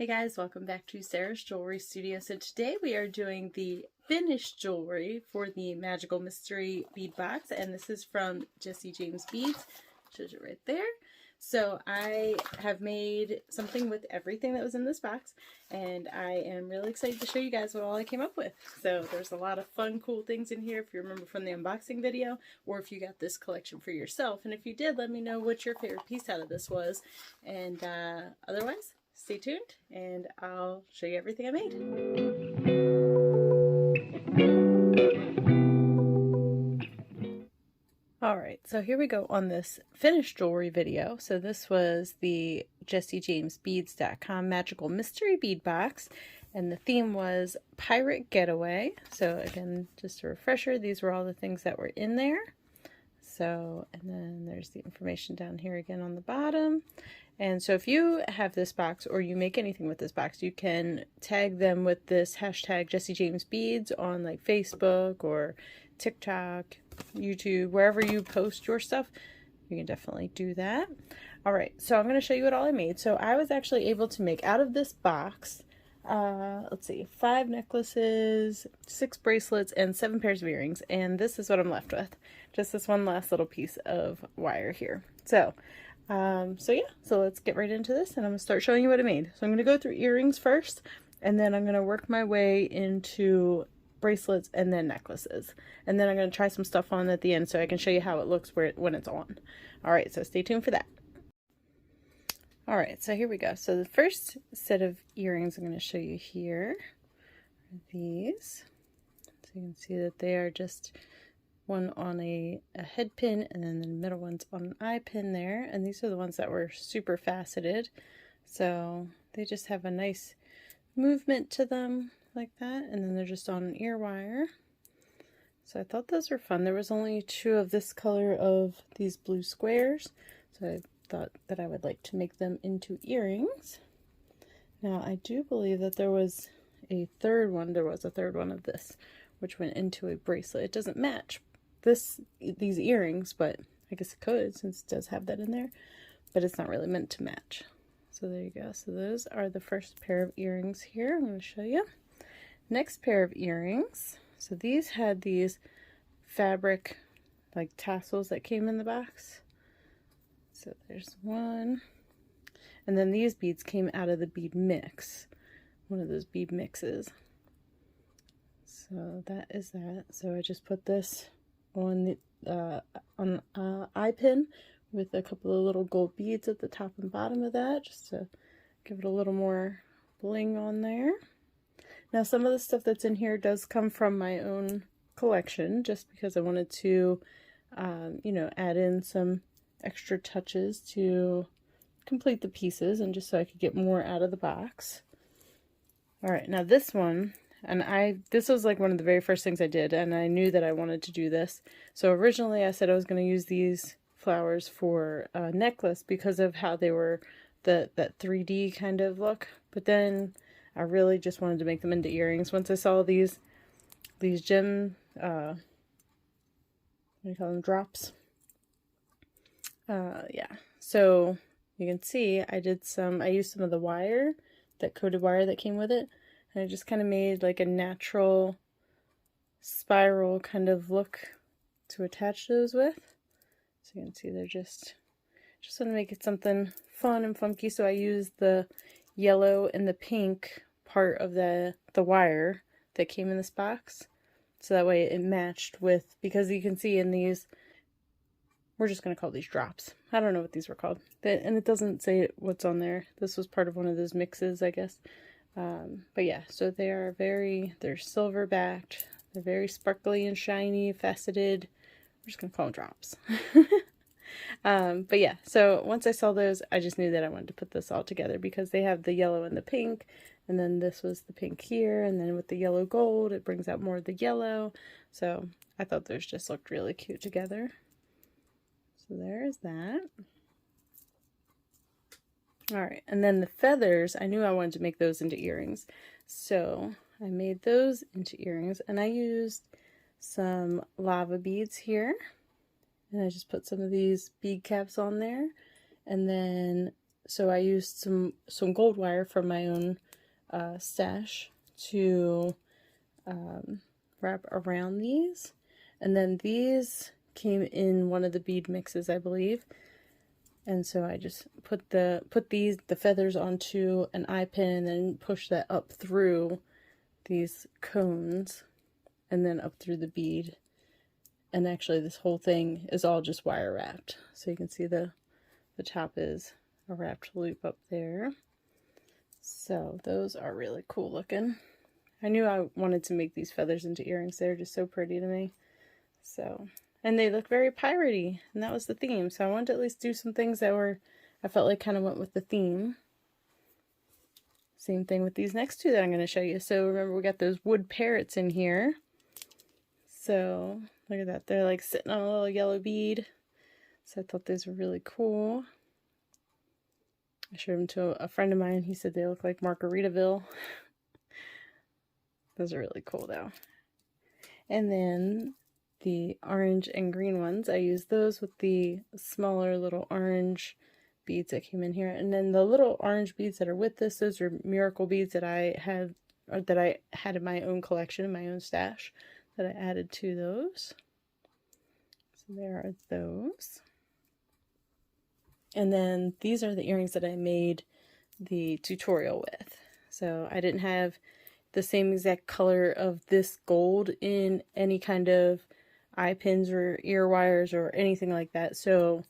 Hey guys, welcome back to Sarah's Jewelry Studio. So today we are doing the finished jewelry for the Magical Mystery Bead Box, and this is from Jesse James Beads. Shows it right there. So I have made something with everything that was in this box, and I am really excited to show you guys what all I came up with. So there's a lot of fun, cool things in here if you remember from the unboxing video, or if you got this collection for yourself. And if you did, let me know what your favorite piece out of this was. And otherwise, stay tuned and I'll show you everything I made. Alright, so here we go on this finished jewelry video. So this was the jessejamesbeads.com Magical Mystery Bead Box, and the theme was Pirate Getaway. So again, just a refresher, these were all the things that were in there. So, and then there's the information down here again on the bottom. And so if you have this box or you make anything with this box, you can tag them with this hashtag Jesse James Beads on like Facebook or TikTok, YouTube, wherever you post your stuff. You can definitely do that. All right, so I'm going to show you what all I made. So I was actually able to make out of this box, let's see, 5 necklaces, 6 bracelets, and 7 pairs of earrings. And this is what I'm left with. Just this one last little piece of wire here. So let's get right into this, and I'm going to start showing you what I made. So I'm going to go through earrings first, and then I'm going to work my way into bracelets and then necklaces. And then I'm going to try some stuff on at the end so I can show you how it looks when it's on. Alright, so stay tuned for that. Alright, so here we go. So the first set of earrings I'm going to show you here are these. So you can see that they are just one on a head pin, and then the middle one's on an eye pin there, and these are the ones that were super faceted, so they just have a nice movement to them like that, and then they're just on an ear wire. So I thought those were fun. There was only 2 of this color of these blue squares, so I thought that I would like to make them into earrings. Now I do believe that there was a third one of this, which went into a bracelet. It doesn't match these earrings, but I guess it could since it does have that in there, but it's not really meant to match. So there you go. So those are the first pair of earrings here. I'm going to show you. Next pair of earrings. So these had these fabric like tassels that came in the box. So there's one. And then these beads came out of the bead mix. One of those bead mixes. So that is that. So I just put this on the eye pin with a couple of little gold beads at the top and bottom of that, just to give it a little more bling on there. Now some of the stuff that's in here does come from my own collection, just because I wanted to you know, add in some extra touches to complete the pieces, and just so I could get more out of the box. Alright, now this one, and this was like one of the very first things I did, and I knew that I wanted to do this. So originally I said I was going to use these flowers for a necklace because of how they were that 3D kind of look, but then I really just wanted to make them into earrings once I saw these gem, what do you call them, drops? Yeah, so you can see I used some of the wire, that coated wire that came with it, and I just kind of made like a natural spiral kind of look to attach those with. So you can see they're just want to make it something fun and funky. So I used the yellow and the pink part of the wire that came in this box. So that way it matched with, because you can see in these, we're just going to call these drops. I don't know what these were called. And it doesn't say what's on there. This was part of one of those mixes, I guess. But yeah, so they're silver backed, they're very sparkly and shiny, faceted. We're just gonna call them drops. But yeah, so once I saw those, I just knew that I wanted to put this all together, because they have the yellow and the pink, and then this was the pink here, and then with the yellow gold, it brings out more of the yellow. So I thought those just looked really cute together. So there's that. Alright, and then the feathers, I knew I wanted to make those into earrings. So I made those into earrings, and I used some lava beads here. And I just put some of these bead caps on there, and then so I used some gold wire from my own stash to wrap around these. And then these came in one of the bead mixes, I believe. And so I just put the feathers onto an eye pin and then push that up through these cones and then up through the bead. And actually this whole thing is all just wire wrapped. So you can see the top is a wrapped loop up there. So those are really cool looking. I knew I wanted to make these feathers into earrings. They're just so pretty to me. So, and they look very piratey, and that was the theme. So I wanted to at least do some things that were, I felt like kind of went with the theme. Same thing with these next two that I'm going to show you. So remember we got those wood parrots in here. So look at that. They're like sitting on a little yellow bead. So I thought those were really cool. I showed them to a friend of mine. He said they look like Margaritaville. Those are really cool though. And then the orange and green ones, I used those with the smaller little orange beads that came in here. And then the little orange beads that are with this, those are miracle beads that I had in my own collection, in my own stash, that I added to those. So there are those. And then these are the earrings that I made the tutorial with. So I didn't have the same exact color of this gold in any kind of eye pins or ear wires or anything like that. So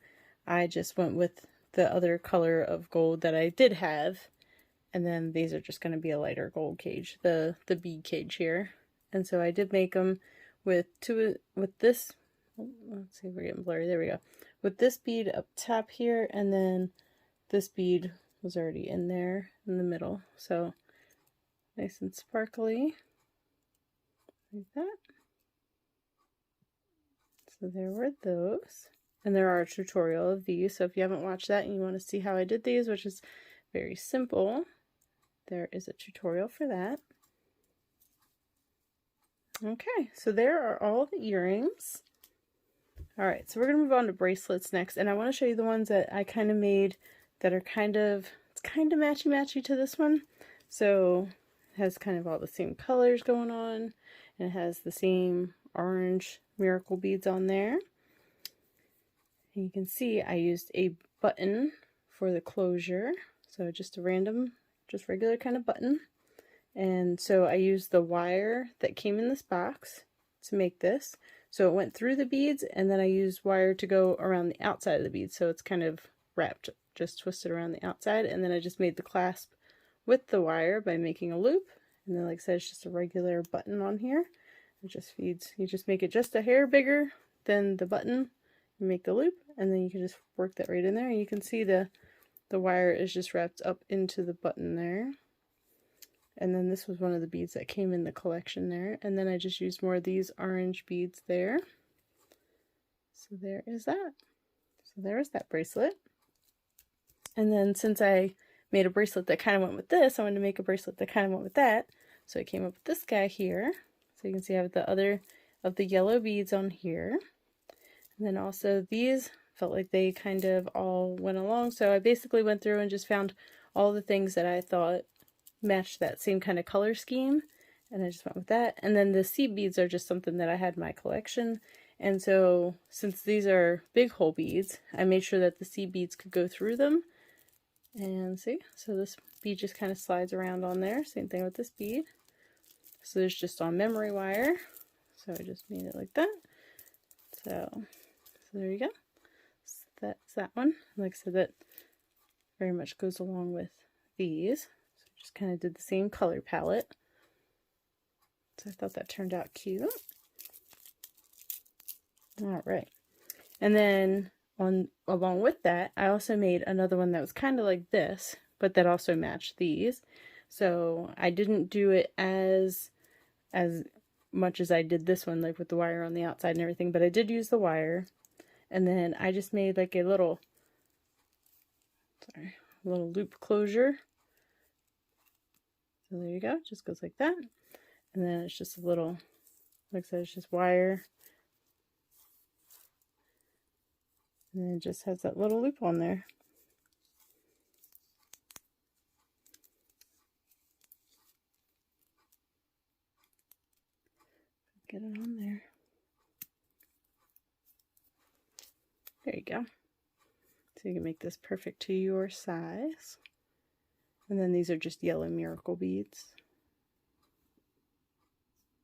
I just went with the other color of gold that I did have. And then these are just going to be a lighter gold cage, the bead cage here. And so I did make them with this, let's see if we're getting blurry, there we go. With this bead up top here, and then this bead was already in there in the middle. So nice and sparkly, like that. So there were those. And there are a tutorial of these, so if you haven't watched that and you want to see how I did these, which is very simple, there is a tutorial for that. Okay, so there are all the earrings. Alright, so we're going to move on to bracelets next, and I want to show you the ones that I kind of made that are it's kind of matchy-matchy to this one. So it has kind of all the same colors going on, and it has the same orange miracle beads on there. And you can see I used a button for the closure, so just a random, just regular kind of button. And so I used the wire that came in this box to make this. So it went through the beads, and then I used wire to go around the outside of the beads, so it's kind of wrapped, just twisted around the outside. And then I just made the clasp with the wire by making a loop. And then, like I said, it's just a regular button on here. It just feeds, you just make it just a hair bigger than the button, you make the loop, and then you can just work that right in there. And you can see the wire is just wrapped up into the button there. And then this was one of the beads that came in the collection there. And then I just used more of these orange beads there. So there is that. So there is that bracelet. And then since I made a bracelet that kind of went with this, I wanted to make a bracelet that kind of went with that. So I came up with this guy here. So you can see I have the other of the yellow beads on here. And then also these felt like they kind of all went along. So I basically went through and just found all the things that I thought matched that same kind of color scheme, and I just went with that. And then the seed beads are just something that I had in my collection, and so since these are big hole beads, I made sure that the seed beads could go through them. And see, so this bead just kind of slides around on there. Same thing with this bead. So there's just on memory wire, so I just made it like that. So there you go. So that's that one. Like I said, that very much goes along with these. Just kind of did the same color palette. So I thought that turned out cute. Alright. And then along with that, I also made another one that was kind of like this, but that also matched these. So I didn't do it as much as I did this one, like with the wire on the outside and everything, but I did use the wire. And then I just made like a little loop closure. So there you go, it just goes like that. And then it's just a little, like I said, it's just wire. And then it just has that little loop on there. get it on there. There you go. So you can make this perfect to your size. And then these are just yellow miracle beads.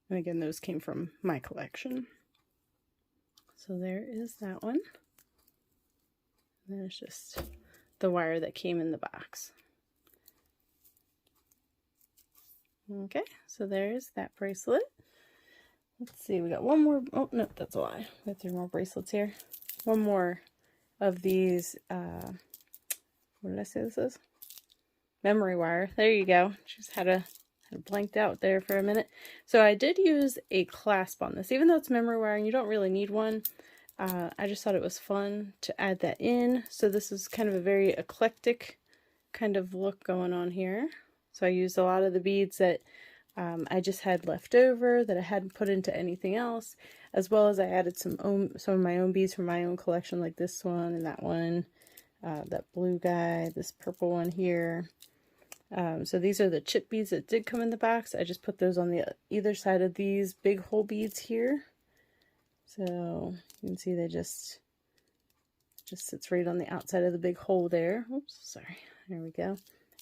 And again, those came from my collection. So there is that one. And then it's just the wire that came in the box. Okay, so there's that bracelet. Let's see, we got one more. Oh, no, that's a lie. We have 3 more bracelets here. One more of these, what did I say this is? Memory wire. There you go. Just had a blanked out there for a minute. So I did use a clasp on this, even though it's memory wire and you don't really need one. I just thought it was fun to add that in. So this is kind of a very eclectic kind of look going on here. So I used a lot of the beads that I just had left over that I hadn't put into anything else, as well as I added some of my own beads from my own collection, like this one and that one, that blue guy, this purple one here. So these are the chip beads that did come in the box. I just put those on the either side of these big hole beads here. So you can see they just sits right on the outside of the big hole there. Oops, sorry. There we go.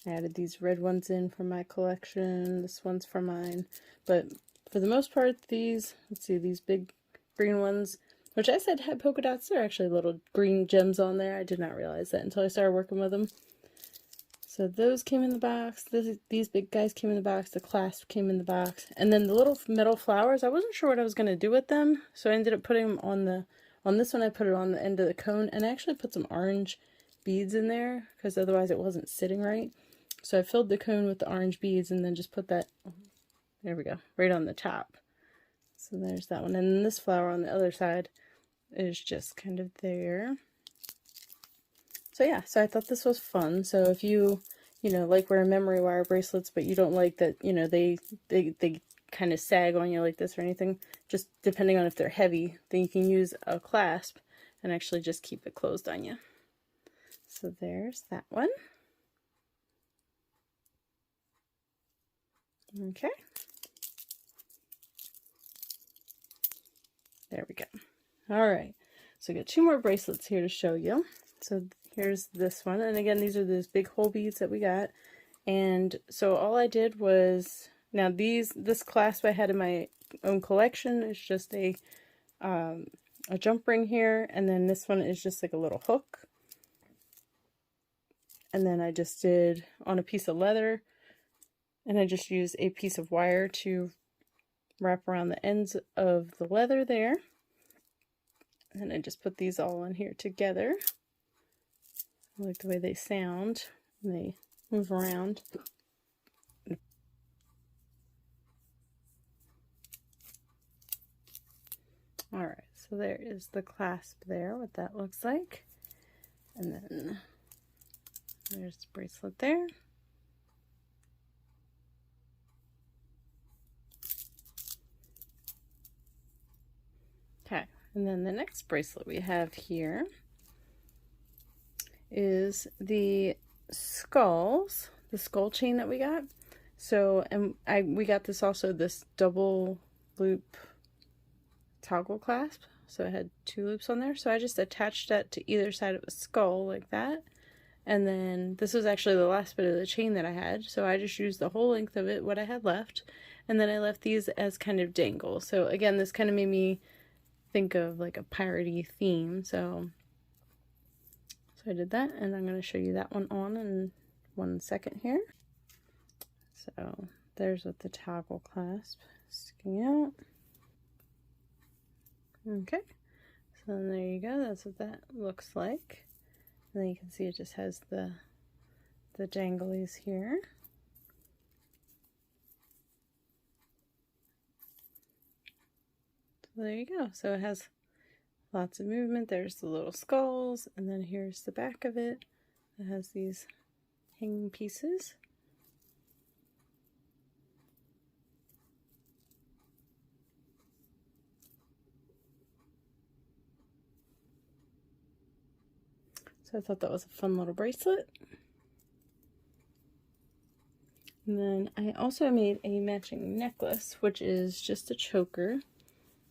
I added these red ones in from my collection. This one's for mine. But for the most part, these, let's see, these big green ones, which I said had polka dots, they're actually little green gems on there. I did not realize that until I started working with them. So those came in the box. These big guys came in the box. The clasp came in the box. And then the little metal flowers, I wasn't sure what I was going to do with them. So I ended up putting them on this one, I put it on the end of the cone. And I actually put some orange beads in there because otherwise it wasn't sitting right. So I filled the cone with the orange beads and then just put that, there we go, right on the top. So there's that one. And then this flower on the other side is just kind of there. So yeah, so I thought this was fun. So if you like wearing memory wire bracelets, but you don't like that, they kind of sag on you like this or anything, just depending on if they're heavy, then you can use a clasp and actually just keep it closed on you. So there's that one. Okay. There we go. All right. So we got 2 more bracelets here to show you. So here's this one. And again, these are those big hole beads that we got. And so all I did was, now this clasp I had in my own collection is just a jump ring here. And then this one is just like a little hook. And then I just did on a piece of leather. And I just used a piece of wire to wrap around the ends of the leather there. And I just put these all in here together. I like the way they sound when they move around. Alright, so there is the clasp there, what that looks like. And then there's the bracelet there. Okay, and then the next bracelet we have here is the skulls, the skull chain that we got. So, and we got this also, this double loop toggle clasp. So it had 2 loops on there. So I just attached that to either side of a skull like that. And then this was actually the last bit of the chain that I had. So I just used the whole length of it, what I had left. And then I left these as kind of dangles. So again, this kind of made me think of like a piratey theme. So I did that, and I'm going to show you that one on in 1 second here. So there's what the toggle clasp is sticking out. Okay, so then there you go. That's what that looks like. And then you can see it just has the danglies here. So there you go. So it has lots of movement. There's the little skulls, and then here's the back of it. It has these hanging pieces. So I thought that was a fun little bracelet. And then I also made a matching necklace, which is just a choker.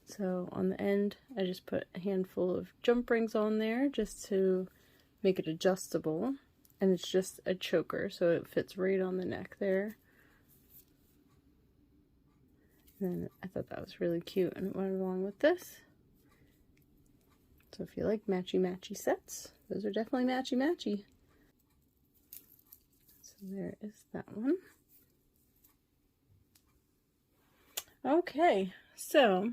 So on the end, I just put a handful of jump rings on there just to make it adjustable. And it's just a choker, so it fits right on the neck there. And I thought that was really cute and it went along with this. So if you like matchy-matchy sets, those are definitely matchy-matchy. So there is that one. Okay, so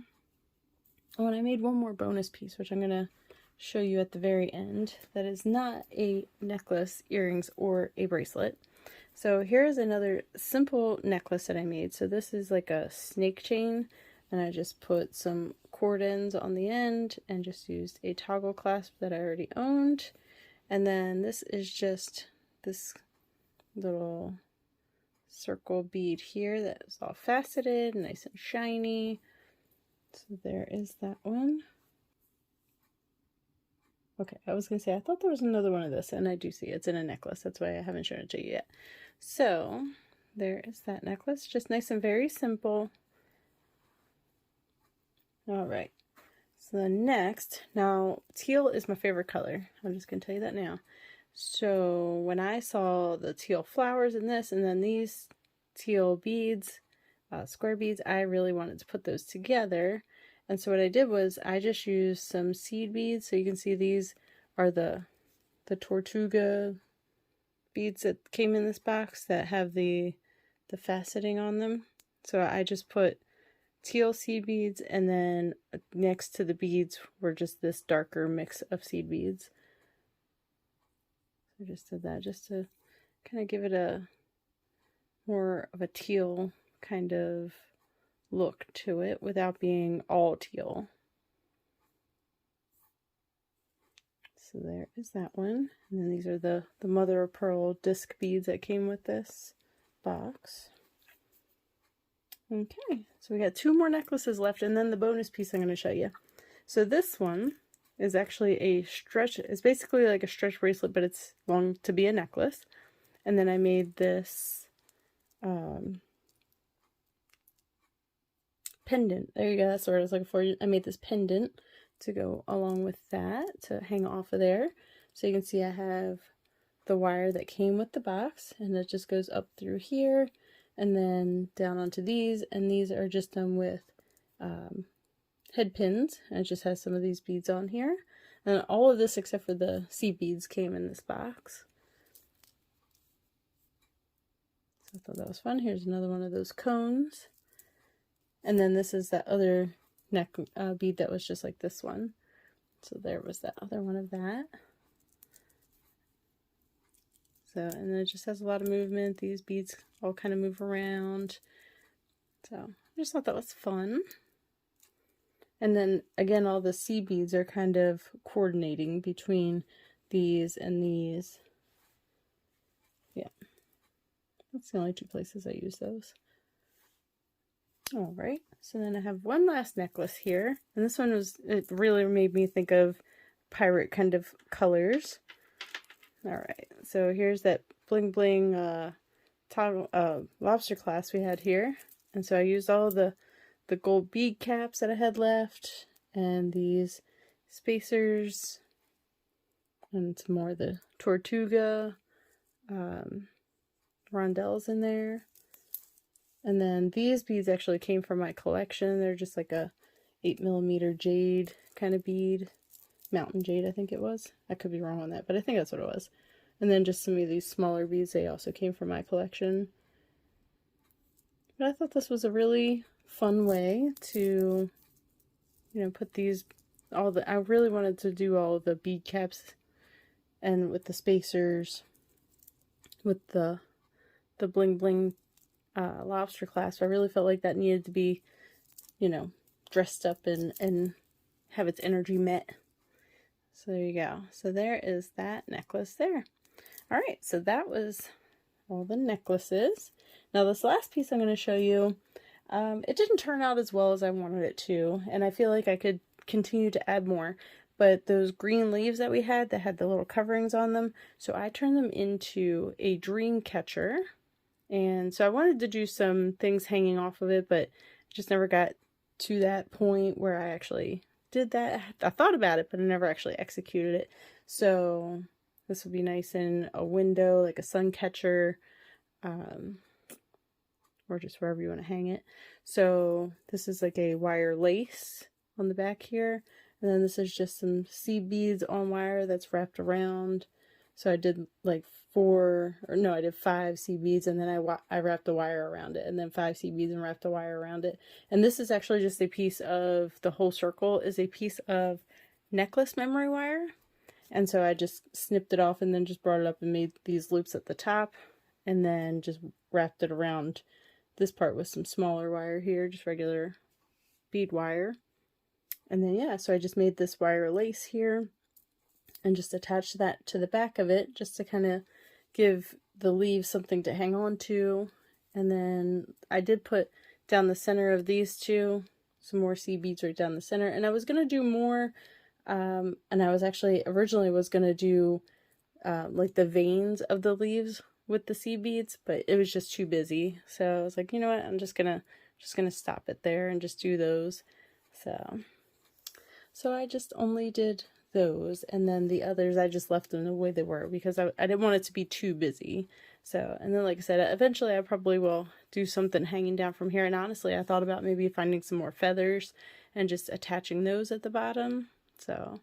when I made one more bonus piece, which I'm going to show you at the very end, that is not a necklace, earrings, or a bracelet. So here's another simple necklace that I made. So this is like a snake chain, and I just put some cord ends on the end and just used a toggle clasp that I already owned. And then this is just this little circle bead here that is all faceted, nice and shiny. So there is that one. Okay, I was going to say, I thought there was another one of this, and I do see it's in a necklace. That's why I haven't shown it to you yet. So there is that necklace, just nice and very simple. All right, so the next, now teal is my favorite color. I'm just going to tell you that now. So when I saw the teal flowers in this, and then these teal beads, square beads, I really wanted to put those together. And so what I did was I just used some seed beads. So you can see these are the Tortuga beads that came in this box that have the faceting on them. So I just put teal seed beads, and then next to the beads were just this darker mix of seed beads. So I just did that just to kind of give it a more of a teal kind of look to it without being all teal. So there is that one. And then these are the mother of pearl disc beads that came with this box. Okay, so we got two more necklaces left, and then the bonus piece I'm going to show you. So this one is actually a stretch, it's basically like a stretch bracelet, but it's long to be a necklace. And then I made this pendant. There you go, that's what I was looking for. I made this pendant to go along with that, to hang off of there. So you can see I have the wire that came with the box, and it just goes up through here and then down onto these, and these are just done with head pins, and it just has some of these beads on here. And all of this except for the seed beads came in this box. So I thought that was fun. Here's another one of those cones. And then this is that other neck bead that was just like this one. So there was that other one of that. So, and then it just has a lot of movement. These beads all kind of move around. So I just thought that was fun. And then again, all the seed beads are kind of coordinating between these and these. Yeah, that's the only two places I use those. All right, so then I have one last necklace here, and this one was, it really made me think of pirate kind of colors. All right, so here's that bling bling lobster clasp we had here, and so I used all the gold bead caps that I had left, and these spacers, and some more of the Tortuga rondelles in there. And then these beads actually came from my collection. They're just like a 8mm jade kind of bead. Mountain jade, I think it was. I could be wrong on that, but I think that's what it was. And then just some of these smaller beads, they also came from my collection. But I thought this was a really fun way to, you know, put these, I really wanted to do all the bead caps and with the spacers, with the bling bling lobster clasp. I really felt like that needed to be, you know, dressed up and have its energy met. So there you go. So there is that necklace there. All right, so that was all the necklaces. Now this last piece I'm going to show you, it didn't turn out as well as I wanted it to, and I feel like I could continue to add more. But those green leaves that we had that had the little coverings on them, so I turned them into a dream catcher. And so I wanted to do some things hanging off of it, but just never got to that point where I actually did that. I thought about it, but I never actually executed it. So this would be nice in a window, like a sun catcher, or just wherever you want to hang it. So this is like a wire lace on the back here. And then this is just some seed beads on wire that's wrapped around. So I did like I did 5 seed beads, and then I wrapped the wire around it, and then 5 seed beads and wrapped the wire around it. And this is actually just a piece of, the whole circle is a piece of necklace memory wire. And so I just snipped it off and then just brought it up and made these loops at the top, and then just wrapped it around this part with some smaller wire here, just regular bead wire. And then yeah, so I just made this wire lace here and just attached that to the back of it just to kind of give the leaves something to hang on to. And then I did put down the center of these two some more seed beads right down the center, and I was going to do more, and I was actually originally was going to do like the veins of the leaves with the seed beads, but it was just too busy. So I was like, you know what, I'm just gonna stop it there and just do those. So I just only did those, and then the others I just left them the way they were because I didn't want it to be too busy. So, and then like I said, eventually I probably will do something hanging down from here, and honestly I thought about maybe finding some more feathers and just attaching those at the bottom. So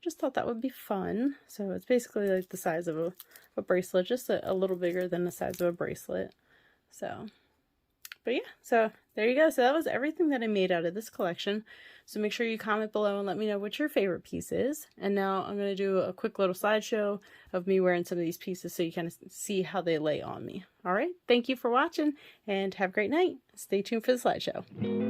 just thought that would be fun. So it's basically like the size of a bracelet, just a little bigger than the size of a bracelet. So, but yeah, so there you go. So that was everything that I made out of this collection. So make sure you comment below and let me know what your favorite piece is. And now I'm going to do a quick little slideshow of me wearing some of these pieces so you kind of see how they lay on me. All right, thank you for watching and have a great night. Stay tuned for the slideshow.